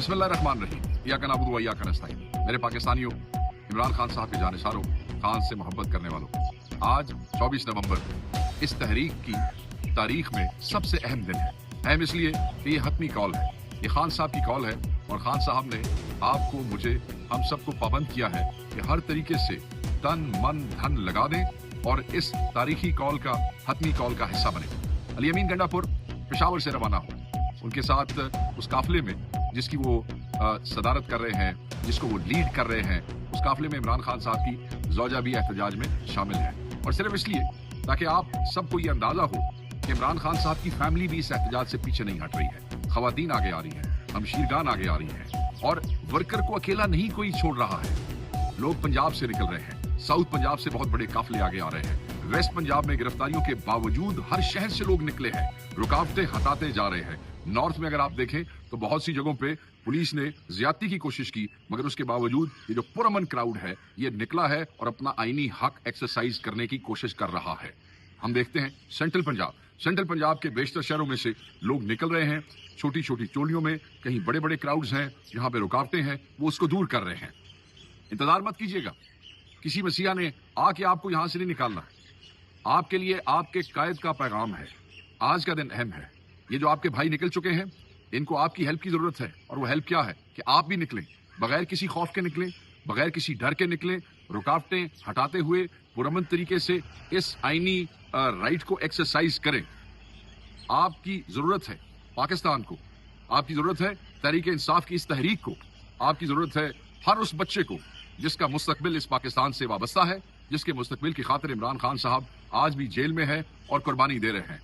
बिस्मिल्लाहिर्रहमानिर्रहीम। इय्याका नअबुदु व इय्याका नस्तईन। मेरे पाकिस्तानियों, इमरान खान साहब के जानिसारों, खान से मोहब्बत करने वालों, आज 24 नवंबर इस तहरीक की तारीख में सबसे अहम दिन है। अहम इसलिए कि ये हतमी कॉल है, ये खान साहब की कॉल है और खान साहब ने आपको, मुझे, हम सबको पाबंद किया है कि हर तरीके से तन मन धन लगा दें और इस तारीखी कॉल का, हतमी कॉल का हिस्सा बने। अली अमीन गंडापुर पेशावर से रवाना हो, उनके साथ उस काफिले में जिसकी वो सदारत कर रहे हैं, जिसको वो लीड कर रहे हैं, उस काफिले में इमरान खान साहब की ज़ौजा भी एहतजाज में शामिल है। और सिर्फ इसलिए ताकि आप सबको ये अंदाजा हो कि इमरान खान साहब की फैमिली भी इस एहतजाज से पीछे नहीं हट रही है। खवातीन आगे आ रही हैं, हमशीरगान आगे आ रही हैं और वर्कर को अकेला नहीं कोई छोड़ रहा है। लोग पंजाब से निकल रहे हैं, साउथ पंजाब से बहुत बड़े काफिले आगे आ रहे हैं, वेस्ट पंजाब में गिरफ्तारियों के बावजूद हर शहर से लोग निकले हैं, रुकावटें हटाते जा रहे हैं। नॉर्थ में अगर आप देखें तो बहुत सी जगहों पे पुलिस ने ज्यादती की कोशिश की, मगर उसके बावजूद ये जो पुरअमन क्राउड है ये निकला है और अपना आईनी हक एक्सरसाइज करने की कोशिश कर रहा है। हम देखते हैं सेंट्रल पंजाब के बेशतर शहरों में से लोग निकल रहे हैं, छोटी छोटी टोलियों में, कहीं बड़े बड़े क्राउड्स हैं जहां पे रुकावटें हैं, वो उसको दूर कर रहे हैं। इंतजार मत कीजिएगा, किसी मसीहा ने आके आपको यहां से नहीं निकालना। आपके लिए आपके कायद का पैगाम है। आज का दिन अहम है। ये जो आपके भाई निकल चुके हैं, इनको आपकी हेल्प की जरूरत है और वो हेल्प क्या है कि आप भी निकलें, बगैर किसी खौफ के निकलें, बगैर किसी डर के निकलें, रुकावटें हटाते हुए पुरअमन तरीके से इस आईनी राइट को एक्सरसाइज करें। आपकी जरूरत है पाकिस्तान को, आपकी जरूरत है तहरीक इंसाफ की इस तहरीक को, आपकी जरूरत है हर उस बच्चे को जिसका मुस्तकबिल इस पाकिस्तान से वाबस्ता है, जिसके मुस्तकबिल की खातिर इमरान खान साहब आज भी जेल में है और कुर्बानी दे रहे हैं।